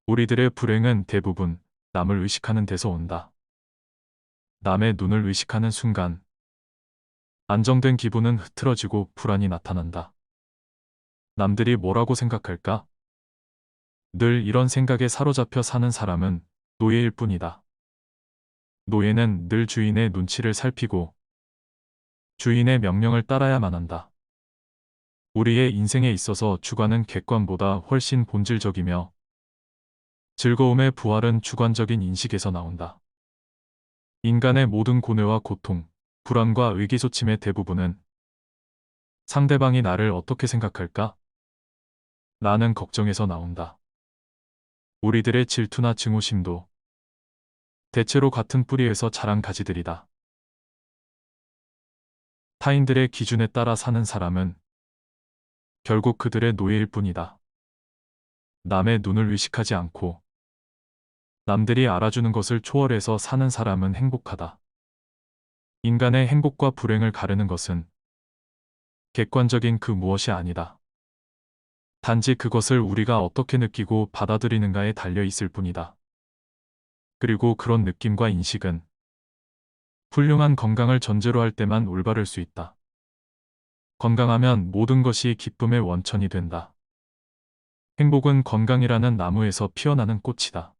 우리들의 불행은 대부분 남을 의식하는 데서 온다. 남의 눈을 의식하는 순간, 안정된 기분은 흐트러지고 불안이 나타난다. 남들이 뭐라고 생각할까? 늘 이런 생각에 사로잡혀 사는 사람은 노예일 뿐이다. 노예는 늘 주인의 눈치를 살피고 주인의 명령을 따라야만 한다. 우리의 인생에 있어서 주관은 객관보다 훨씬 본질적이며 즐거움의 부활은 주관적인 인식에서 나온다. 인간의 모든 고뇌와 고통, 불안과 의기소침의 대부분은 상대방이 나를 어떻게 생각할까? 라는 걱정에서 나온다. 우리들의 질투나 증오심도 대체로 같은 뿌리에서 자란 가지들이다. 타인들의 기준에 따라 사는 사람은 결국 그들의 노예일 뿐이다. 남의 눈을 의식하지 않고 남들이 알아주는 것을 초월해서 사는 사람은 행복하다. 인간의 행복과 불행을 가르는 것은 객관적인 그 무엇이 아니다. 단지 그것을 우리가 어떻게 느끼고 받아들이는가에 달려 있을 뿐이다. 그리고 그런 느낌과 인식은 훌륭한 건강을 전제로 할 때만 올바를 수 있다. 건강하면 모든 것이 기쁨의 원천이 된다. 행복은 건강이라는 나무에서 피어나는 꽃이다.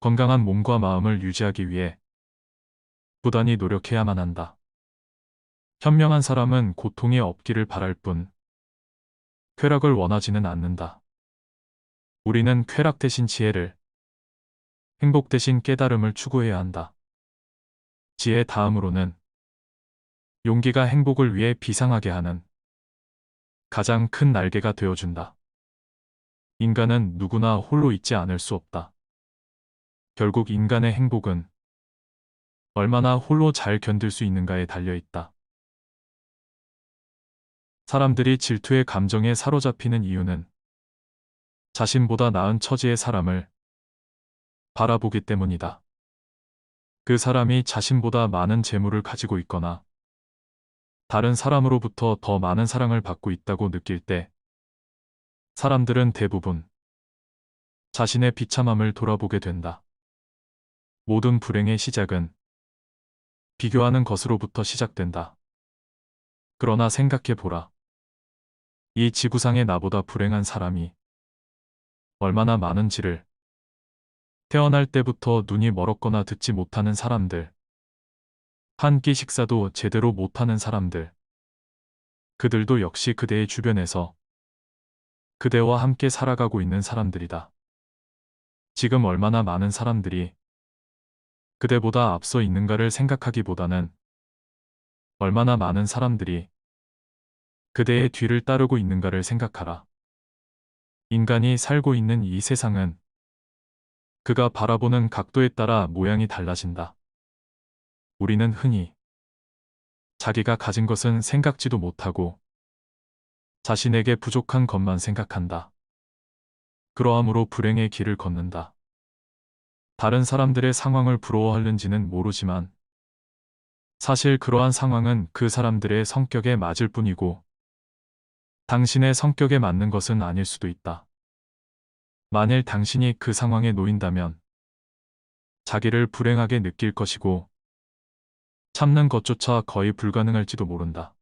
건강한 몸과 마음을 유지하기 위해 부단히 노력해야만 한다. 현명한 사람은 고통이 없기를 바랄 뿐 쾌락을 원하지는 않는다. 우리는 쾌락 대신 지혜를, 행복 대신 깨달음을 추구해야 한다. 지혜 다음으로는 용기가 행복을 위해 비상하게 하는 가장 큰 날개가 되어준다. 인간은 누구나 홀로 있지 않을 수 없다. 결국 인간의 행복은 얼마나 홀로 잘 견딜 수 있는가에 달려있다. 사람들이 질투의 감정에 사로잡히는 이유는 자신보다 나은 처지의 사람을 바라보기 때문이다. 그 사람이 자신보다 많은 재물을 가지고 있거나 다른 사람으로부터 더 많은 사랑을 받고 있다고 느낄 때 사람들은 대부분 자신의 비참함을 돌아보게 된다. 모든 불행의 시작은 비교하는 것으로부터 시작된다. 그러나 생각해보라. 이 지구상에 나보다 불행한 사람이 얼마나 많은지를. 태어날 때부터 눈이 멀었거나 듣지 못하는 사람들, 한 끼 식사도 제대로 못하는 사람들, 그들도 역시 그대의 주변에서 그대와 함께 살아가고 있는 사람들이다. 지금 얼마나 많은 사람들이 그대보다 앞서 있는가를 생각하기보다는 얼마나 많은 사람들이 그대의 뒤를 따르고 있는가를 생각하라. 인간이 살고 있는 이 세상은 그가 바라보는 각도에 따라 모양이 달라진다. 우리는 흔히 자기가 가진 것은 생각지도 못하고 자신에게 부족한 것만 생각한다. 그러함으로 불행의 길을 걷는다. 다른 사람들의 상황을 부러워하는지는 모르지만 사실 그러한 상황은 그 사람들의 성격에 맞을 뿐이고 당신의 성격에 맞는 것은 아닐 수도 있다. 만일 당신이 그 상황에 놓인다면 자기를 불행하게 느낄 것이고 참는 것조차 거의 불가능할지도 모른다.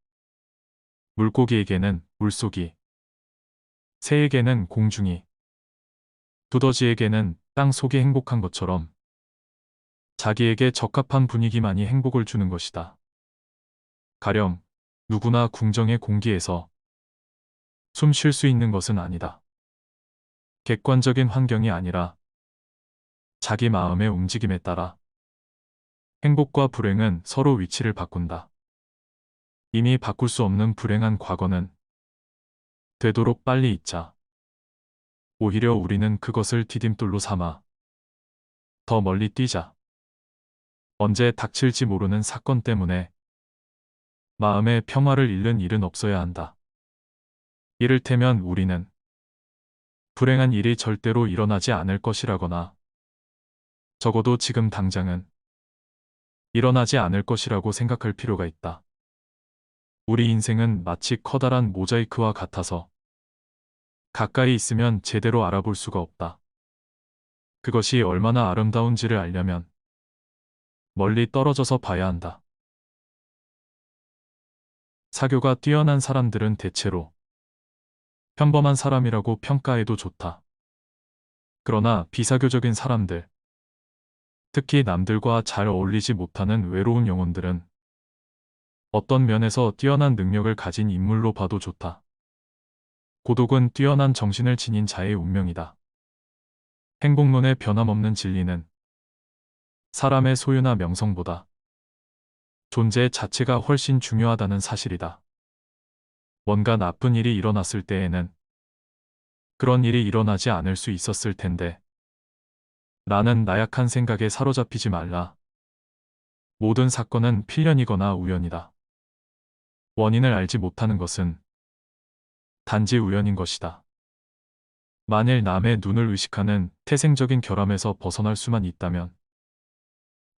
물고기에게는 물속이, 새에게는 공중이, 두더지에게는 땅 속이 행복한 것처럼 자기에게 적합한 분위기만이 행복을 주는 것이다. 가령 누구나 궁정의 공기에서 숨 쉴 수 있는 것은 아니다. 객관적인 환경이 아니라 자기 마음의 움직임에 따라 행복과 불행은 서로 위치를 바꾼다. 이미 바꿀 수 없는 불행한 과거는 되도록 빨리 잊자. 오히려 우리는 그것을 디딤돌로 삼아 더 멀리 뛰자. 언제 닥칠지 모르는 사건 때문에 마음의 평화를 잃는 일은 없어야 한다. 이를테면 우리는 불행한 일이 절대로 일어나지 않을 것이라거나 적어도 지금 당장은 일어나지 않을 것이라고 생각할 필요가 있다. 우리 인생은 마치 커다란 모자이크와 같아서 가까이 있으면 제대로 알아볼 수가 없다. 그것이 얼마나 아름다운지를 알려면 멀리 떨어져서 봐야 한다. 사교가 뛰어난 사람들은 대체로 평범한 사람이라고 평가해도 좋다. 그러나 비사교적인 사람들, 특히 남들과 잘 어울리지 못하는 외로운 영혼들은 어떤 면에서 뛰어난 능력을 가진 인물로 봐도 좋다. 고독은 뛰어난 정신을 지닌 자의 운명이다. 행복론의 변함없는 진리는 사람의 소유나 명성보다 존재 자체가 훨씬 중요하다는 사실이다. 뭔가 나쁜 일이 일어났을 때에는 그런 일이 일어나지 않을 수 있었을 텐데 라는 나약한 생각에 사로잡히지 말라. 모든 사건은 필연이거나 우연이다. 원인을 알지 못하는 것은 단지 우연인 것이다. 만일 남의 눈을 의식하는 태생적인 결함에서 벗어날 수만 있다면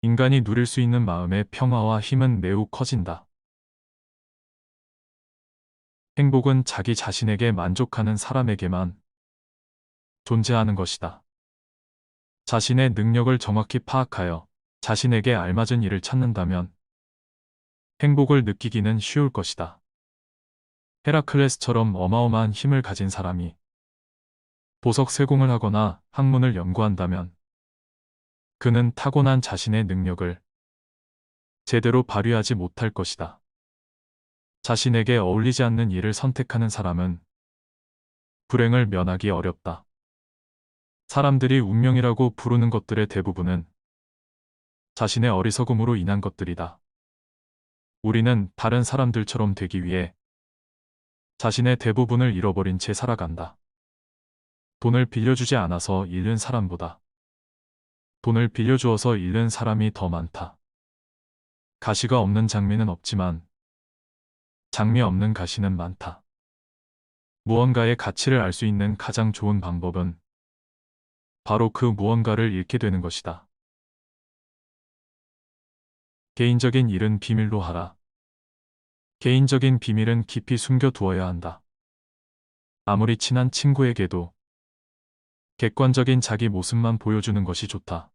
인간이 누릴 수 있는 마음의 평화와 힘은 매우 커진다. 행복은 자기 자신에게 만족하는 사람에게만 존재하는 것이다. 자신의 능력을 정확히 파악하여 자신에게 알맞은 일을 찾는다면 행복을 느끼기는 쉬울 것이다. 헤라클레스처럼 어마어마한 힘을 가진 사람이 보석 세공을 하거나 학문을 연구한다면 그는 타고난 자신의 능력을 제대로 발휘하지 못할 것이다. 자신에게 어울리지 않는 일을 선택하는 사람은 불행을 면하기 어렵다. 사람들이 운명이라고 부르는 것들의 대부분은 자신의 어리석음으로 인한 것들이다. 우리는 다른 사람들처럼 되기 위해 자신의 대부분을 잃어버린 채 살아간다. 돈을 빌려주지 않아서 잃는 사람보다 돈을 빌려주어서 잃는 사람이 더 많다. 가시가 없는 장미는 없지만 장미 없는 가시는 많다. 무언가의 가치를 알 수 있는 가장 좋은 방법은 바로 그 무언가를 잃게 되는 것이다. 개인적인 일은 비밀로 하라. 개인적인 비밀은 깊이 숨겨두어야 한다. 아무리 친한 친구에게도 객관적인 자기 모습만 보여주는 것이 좋다.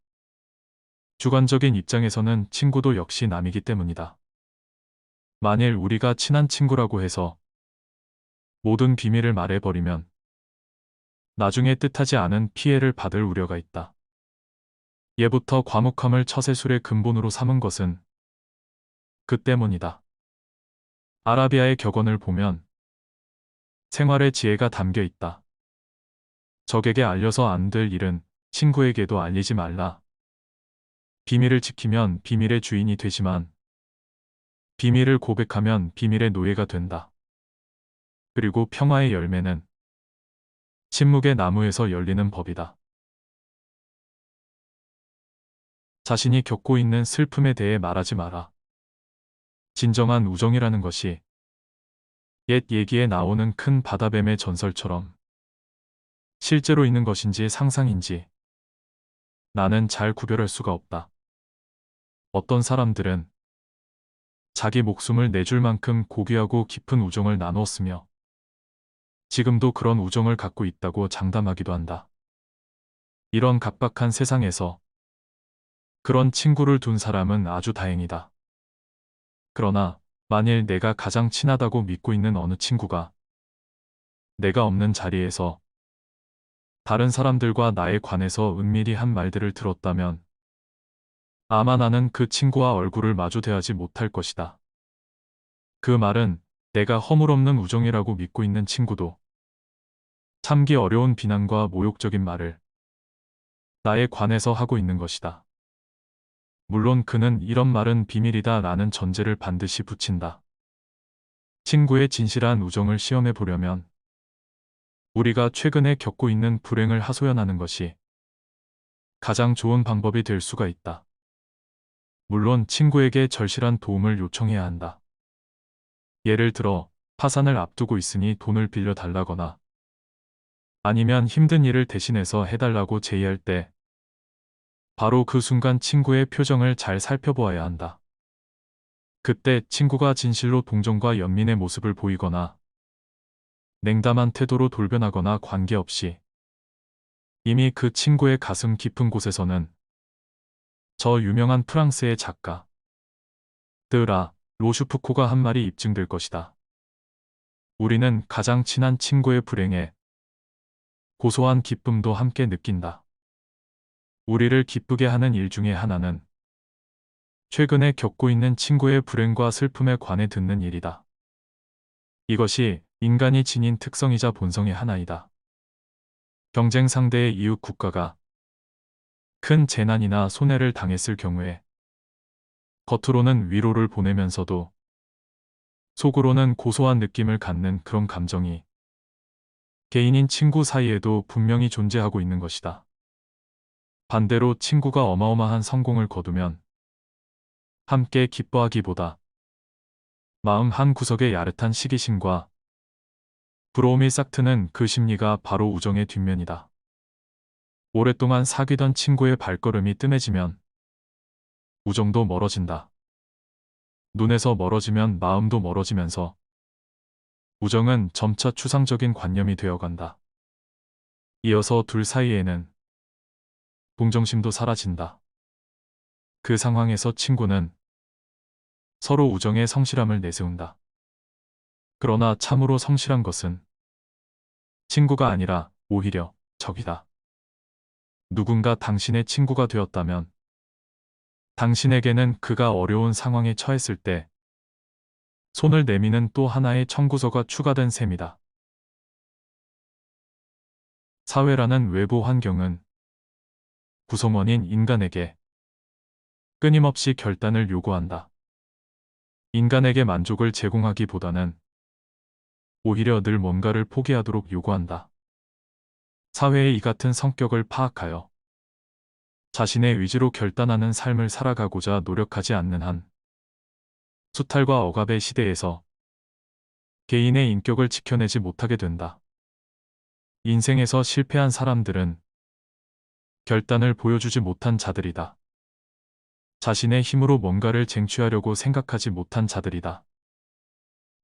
주관적인 입장에서는 친구도 역시 남이기 때문이다. 만일 우리가 친한 친구라고 해서 모든 비밀을 말해버리면 나중에 뜻하지 않은 피해를 받을 우려가 있다. 예부터 과묵함을 처세술의 근본으로 삼은 것은 그 때문이다. 아라비아의 격언을 보면 생활의 지혜가 담겨 있다. 적에게 알려서 안 될 일은 친구에게도 알리지 말라. 비밀을 지키면 비밀의 주인이 되지만 비밀을 고백하면 비밀의 노예가 된다. 그리고 평화의 열매는 침묵의 나무에서 열리는 법이다. 자신이 겪고 있는 슬픔에 대해 말하지 마라. 진정한 우정이라는 것이 옛 얘기에 나오는 큰 바다뱀의 전설처럼 실제로 있는 것인지 상상인지 나는 잘 구별할 수가 없다. 어떤 사람들은 자기 목숨을 내줄 만큼 고귀하고 깊은 우정을 나누었으며 지금도 그런 우정을 갖고 있다고 장담하기도 한다. 이런 각박한 세상에서 그런 친구를 둔 사람은 아주 다행이다. 그러나 만일 내가 가장 친하다고 믿고 있는 어느 친구가 내가 없는 자리에서 다른 사람들과 나에 관해서 은밀히 한 말들을 들었다면 아마 나는 그 친구와 얼굴을 마주 대하지 못할 것이다. 그 말은 내가 허물없는 우정이라고 믿고 있는 친구도 참기 어려운 비난과 모욕적인 말을 나에 관해서 하고 있는 것이다. 물론 그는 이런 말은 비밀이다 라는 전제를 반드시 붙인다. 친구의 진실한 우정을 시험해 보려면 우리가 최근에 겪고 있는 불행을 하소연하는 것이 가장 좋은 방법이 될 수가 있다. 물론 친구에게 절실한 도움을 요청해야 한다. 예를 들어 파산을 앞두고 있으니 돈을 빌려 달라거나 아니면 힘든 일을 대신해서 해달라고 제의할 때 바로 그 순간 친구의 표정을 잘 살펴보아야 한다. 그때 친구가 진실로 동정과 연민의 모습을 보이거나 냉담한 태도로 돌변하거나 관계없이 이미 그 친구의 가슴 깊은 곳에서는 저 유명한 프랑스의 작가 드라 로슈프코가 한 말이 입증될 것이다. 우리는 가장 친한 친구의 불행에 고소한 기쁨도 함께 느낀다. 우리를 기쁘게 하는 일 중에 하나는 최근에 겪고 있는 친구의 불행과 슬픔에 관해 듣는 일이다. 이것이 인간이 지닌 특성이자 본성의 하나이다. 경쟁 상대의 이웃 국가가 큰 재난이나 손해를 당했을 경우에 겉으로는 위로를 보내면서도 속으로는 고소한 느낌을 갖는 그런 감정이 개인인 친구 사이에도 분명히 존재하고 있는 것이다. 반대로 친구가 어마어마한 성공을 거두면 함께 기뻐하기보다 마음 한 구석에 야릇한 시기심과 부러움이 싹트는 그 심리가 바로 우정의 뒷면이다. 오랫동안 사귀던 친구의 발걸음이 뜸해지면 우정도 멀어진다. 눈에서 멀어지면 마음도 멀어지면서 우정은 점차 추상적인 관념이 되어간다. 이어서 둘 사이에는 동정심도 사라진다. 그 상황에서 친구는 서로 우정의 성실함을 내세운다. 그러나 참으로 성실한 것은 친구가 아니라 오히려 적이다. 누군가 당신의 친구가 되었다면 당신에게는 그가 어려운 상황에 처했을 때 손을 내미는 또 하나의 청구서가 추가된 셈이다. 사회라는 외부 환경은 구성원인 인간에게 끊임없이 결단을 요구한다. 인간에게 만족을 제공하기보다는 오히려 늘 뭔가를 포기하도록 요구한다. 사회의 이 같은 성격을 파악하여 자신의 의지로 결단하는 삶을 살아가고자 노력하지 않는 한 수탈과 억압의 시대에서 개인의 인격을 지켜내지 못하게 된다. 인생에서 실패한 사람들은 결단을 보여주지 못한 자들이다. 자신의 힘으로 뭔가를 쟁취하려고 생각하지 못한 자들이다.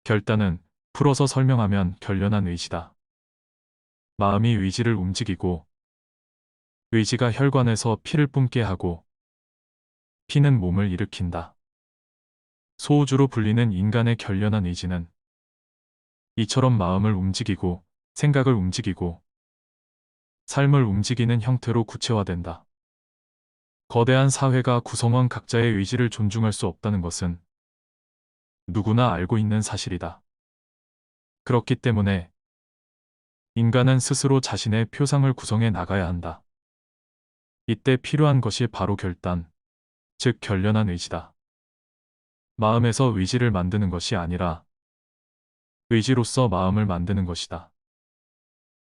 결단은 풀어서 설명하면 결연한 의지다. 마음이 의지를 움직이고 의지가 혈관에서 피를 뿜게 하고 피는 몸을 일으킨다. 소우주로 불리는 인간의 결연한 의지는 이처럼 마음을 움직이고 생각을 움직이고 삶을 움직이는 형태로 구체화된다. 거대한 사회가 구성원 각자의 의지를 존중할 수 없다는 것은 누구나 알고 있는 사실이다. 그렇기 때문에 인간은 스스로 자신의 표상을 구성해 나가야 한다. 이때 필요한 것이 바로 결단, 즉 결연한 의지다. 마음에서 의지를 만드는 것이 아니라 의지로서 마음을 만드는 것이다.